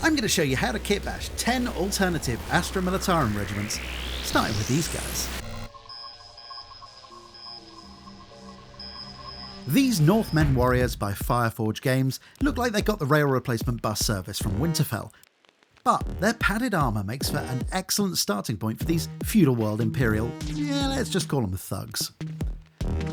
I'm going to show you how to kitbash 10 alternative Astra Militarum Regiments, starting with these guys. These Northmen warriors by Fireforge Games look like they got the rail replacement bus service from Winterfell, but their padded armour makes for an excellent starting point for these feudal world imperial, let's just call them thugs.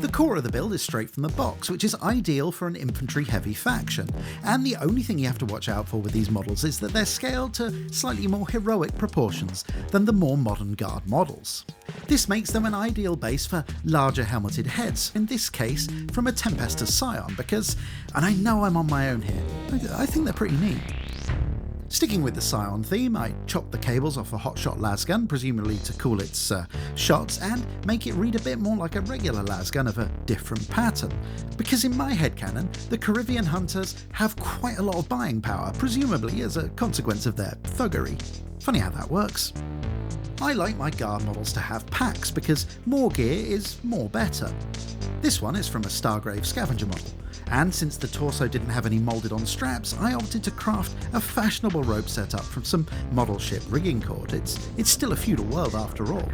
The core of the build is straight from the box, which is ideal for an infantry heavy faction, and the only thing you have to watch out for with these models is that they're scaled to slightly more heroic proportions than the more modern guard models. This makes them an ideal base for larger helmeted heads, in this case from a Tempestor Scion, because, and I know I'm on my own here, I think they're pretty neat. Sticking with the Scion theme, I chopped the cables off a hotshot lasgun, presumably to cool its shots, and make it read a bit more like a regular lasgun of a different pattern. Because in my headcanon, the Corivian hunters have quite a lot of buying power, presumably as a consequence of their thuggery. Funny how that works. I like my guard models to have packs because more gear is more better. This one is from a Stargrave scavenger model, and since the torso didn't have any moulded on straps, I opted to craft a fashionable rope setup from some model ship rigging cord. It's still a feudal world after all.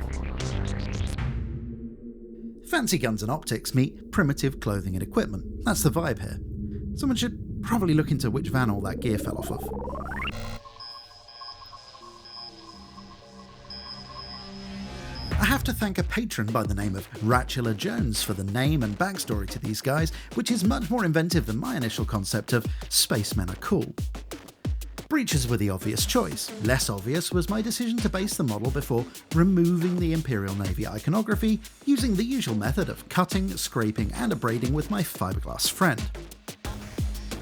Fancy guns and optics meet primitive clothing and equipment. That's the vibe here. Someone should probably look into which van all that gear fell off of. I have to thank a patron by the name of Ratchula Jones for the name and backstory to these guys, which is much more inventive than my initial concept of spacemen are cool. Breaches were the obvious choice. Less obvious was my decision to base the model before removing the Imperial Navy iconography, using the usual method of cutting, scraping and abrading with my fiberglass friend.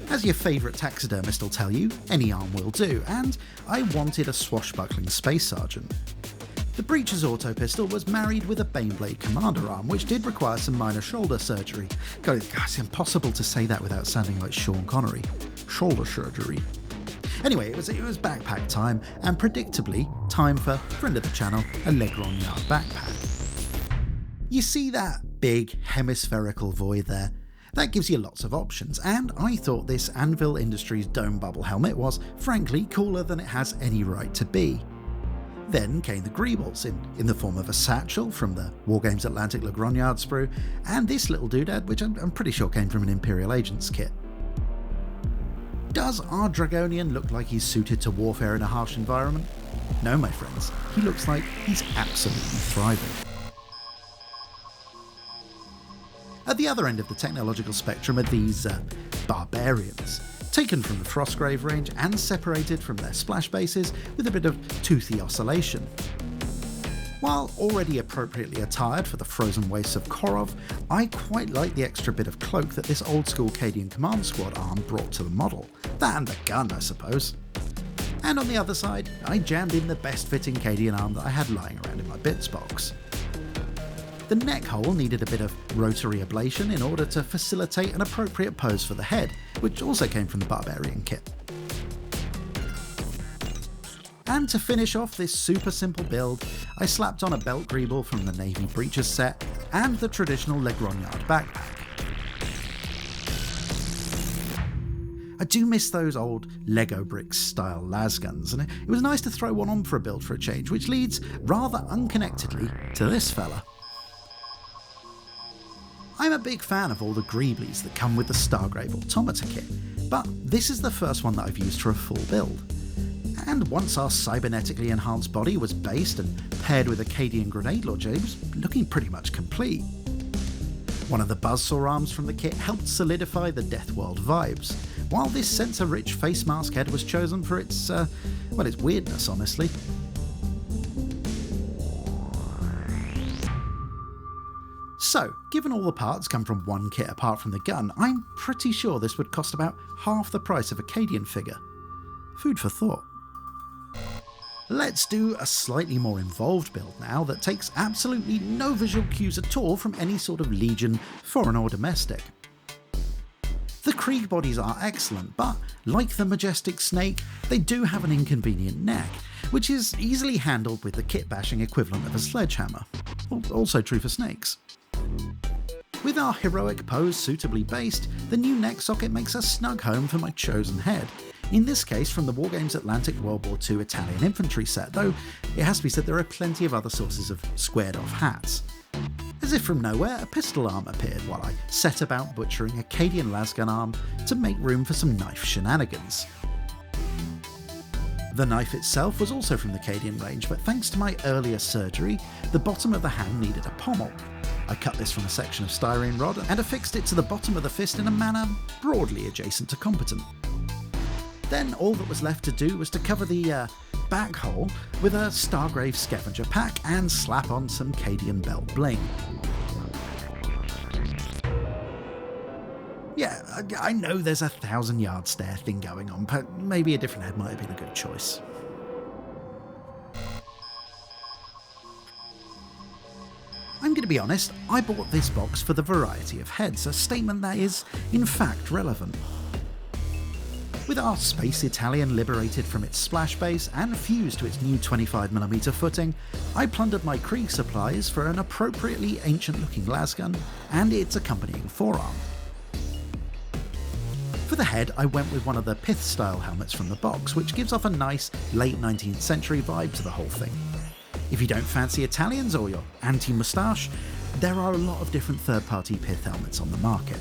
As your favourite taxidermist will tell you, any arm will do, and I wanted a swashbuckling space sergeant. The Breach's auto pistol was married with a Baneblade commander arm, which did require some minor shoulder surgery. God, it's impossible to say that without sounding like Sean Connery. Shoulder surgery. Anyway, it was backpack time, and predictably, time for, friend of the channel, a Dragonian backpack. You see that big hemispherical void there? That gives you lots of options, and I thought this Anvil Industries dome bubble helmet was, frankly, cooler than it has any right to be. Then came the greebles, in the form of a satchel from the Wargames Atlantic Dragonian sprue, and this little doodad, which I'm pretty sure came from an Imperial Agents kit. Does our Dragonian look like he's suited to warfare in a harsh environment? No, my friends, he looks like he's absolutely thriving. At the other end of the technological spectrum are these barbarians, taken from the Frostgrave range and separated from their splash bases with a bit of toothy oscillation. While already appropriately attired for the frozen wastes of Korrov, I quite like the extra bit of cloak that this old school Cadian Command Squad arm brought to the model. That and the gun, I suppose. And on the other side, I jammed in the best fitting Cadian arm that I had lying around in my bits box. The neck hole needed a bit of rotary ablation in order to facilitate an appropriate pose for the head, which also came from the Barbarian kit. And to finish off this super simple build, I slapped on a belt greeble from the Navy Breaches set and the traditional Dragonian backpack. I do miss those old Lego bricks style lasguns, and it was nice to throw one on for a build for a change, which leads, rather unconnectedly, to this fella. I'm a big fan of all the greeblies that come with the Stargrave Automata kit, but this is the first one that I've used for a full build. And once our cybernetically enhanced body was based and paired with Acadian grenade launcher, it was looking pretty much complete. One of the buzzsaw arms from the kit helped solidify the Deathworld vibes, while this sensor-rich face mask head was chosen for its weirdness, honestly. So, given all the parts come from one kit apart from the gun, I'm pretty sure this would cost about half the price of a Cadian figure. Food for thought. Let's do a slightly more involved build now that takes absolutely no visual cues at all from any sort of Legion, foreign or domestic. The Krieg bodies are excellent, but like the Majestic Snake, they do have an inconvenient neck, which is easily handled with the kitbashing equivalent of a sledgehammer. Also true for snakes. With our heroic pose suitably based, the new neck socket makes a snug home for my chosen head. in this case from the Wargames Atlantic World War II Italian infantry set, though it has to be said there are plenty of other sources of squared off hats. As if from nowhere, a pistol arm appeared while I set about butchering Acadian lasgun arm to make room for some knife shenanigans. The knife itself was also from the Acadian range, but thanks to my earlier surgery, the bottom of the hand needed a pommel. I cut this from a section of styrene rod and affixed it to the bottom of the fist in a manner broadly adjacent to competent. Then all that was left to do was to cover the back hole with a Stargrave scavenger pack and slap on some Acadian belt bling. Yeah, I know there's a 1,000-yard stare thing going on, but maybe a different head might have been a good choice. I'm going to be honest, I bought this box for the variety of heads, a statement that is, in fact, relevant. With our Space Italian liberated from its splash base and fused to its new 25mm footing, I plundered my Krieg supplies for an appropriately ancient-looking lasgun and its accompanying forearm. For the head, I went with one of the pith-style helmets from the box, which gives off a nice late 19th century vibe to the whole thing. If you don't fancy Italians or you're anti-moustache, there are a lot of different third-party pith helmets on the market.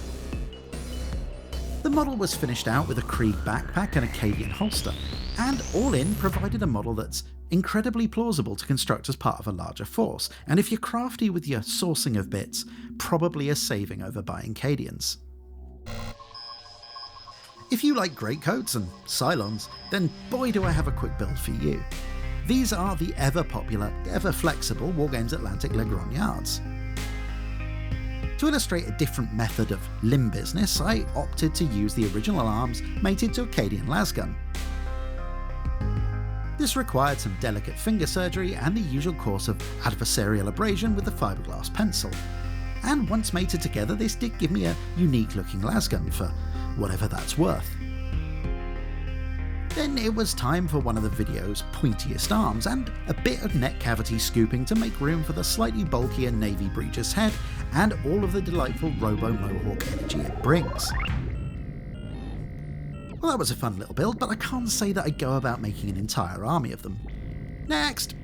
The model was finished out with a Krieg backpack and Acadian holster, and all in provided a model that's incredibly plausible to construct as part of a larger force, and if you're crafty with your sourcing of bits, probably a saving over buying Acadians. If you like greatcoats and Cylons, then boy do I have a quick build for you. These are the ever-popular, ever-flexible Wargames Atlantic Dragonians. To illustrate a different method of limb business, I opted to use the original arms mated to Acadian lasgun. This required some delicate finger surgery and the usual course of adversarial abrasion with the fiberglass pencil. And once mated together, this did give me a unique looking lasgun for whatever that's worth. Then it was time for one of the video's pointiest arms and a bit of neck cavity scooping to make room for the slightly bulkier Navy breeches head and all of the delightful robo-mohawk energy it brings. Well, that was a fun little build, but I can't say that I'd go about making an entire army of them. Next!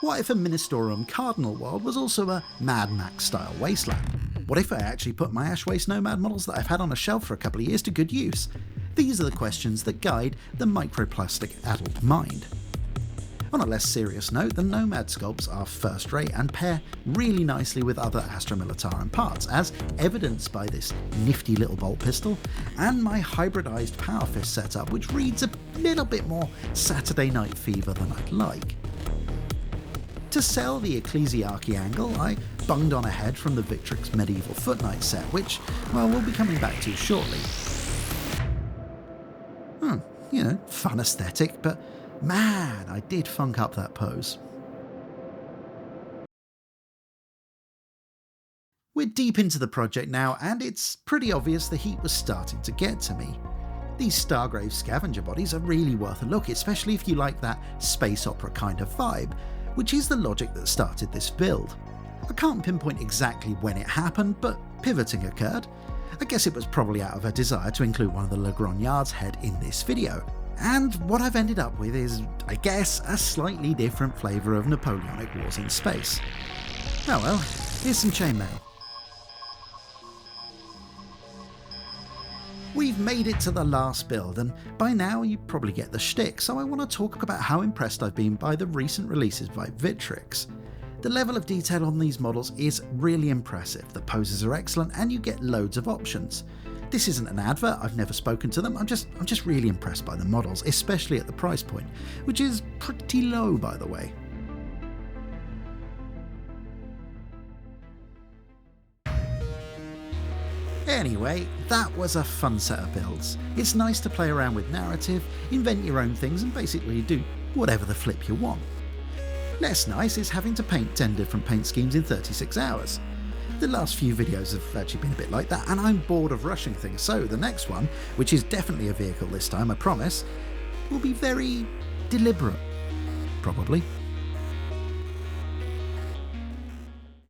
What if a Ministorum Cardinal world was also a Mad Max style wasteland? What if I actually put my Ash Waste Nomad models that I've had on a shelf for a couple of years to good use? These are the questions that guide the microplastic adult mind. On a less serious note, the Nomad sculpts are first rate and pair really nicely with other Astra Militarum parts, as evidenced by this nifty little bolt pistol and my hybridized Power Fist setup, which reads a little bit more Saturday Night Fever than I'd like. To sell the Ecclesiarchy angle, I bunged on ahead from the Victrix Medieval Foot Knight set, which, well, we'll be coming back to shortly. Fun aesthetic, but man, I did funk up that pose. We're deep into the project now, and it's pretty obvious the heat was starting to get to me. These Stargrave scavenger bodies are really worth a look, especially if you like that space opera kind of vibe, which is the logic that started this build. I can't pinpoint exactly when it happened, but pivoting occurred. I guess it was probably out of a desire to include one of the Lagrognard's head in this video. And what I've ended up with is, I guess, a slightly different flavour of Napoleonic Wars in space. Oh well, here's some chainmail. We've made it to the last build, and by now you probably get the shtick, so I want to talk about how impressed I've been by the recent releases by Victrix. The level of detail on these models is really impressive, the poses are excellent, and you get loads of options. This isn't an advert, I've never spoken to them, I'm just really impressed by the models, especially at the price point, which is pretty low by the way. Anyway, that was a fun set of builds. It's nice to play around with narrative, invent your own things and basically do whatever the flip you want. Less nice is having to paint 10 different paint schemes in 36 hours. The last few videos have actually been a bit like that, and I'm bored of rushing things, so the next one, which is definitely a vehicle this time, I promise, will be very deliberate. Probably.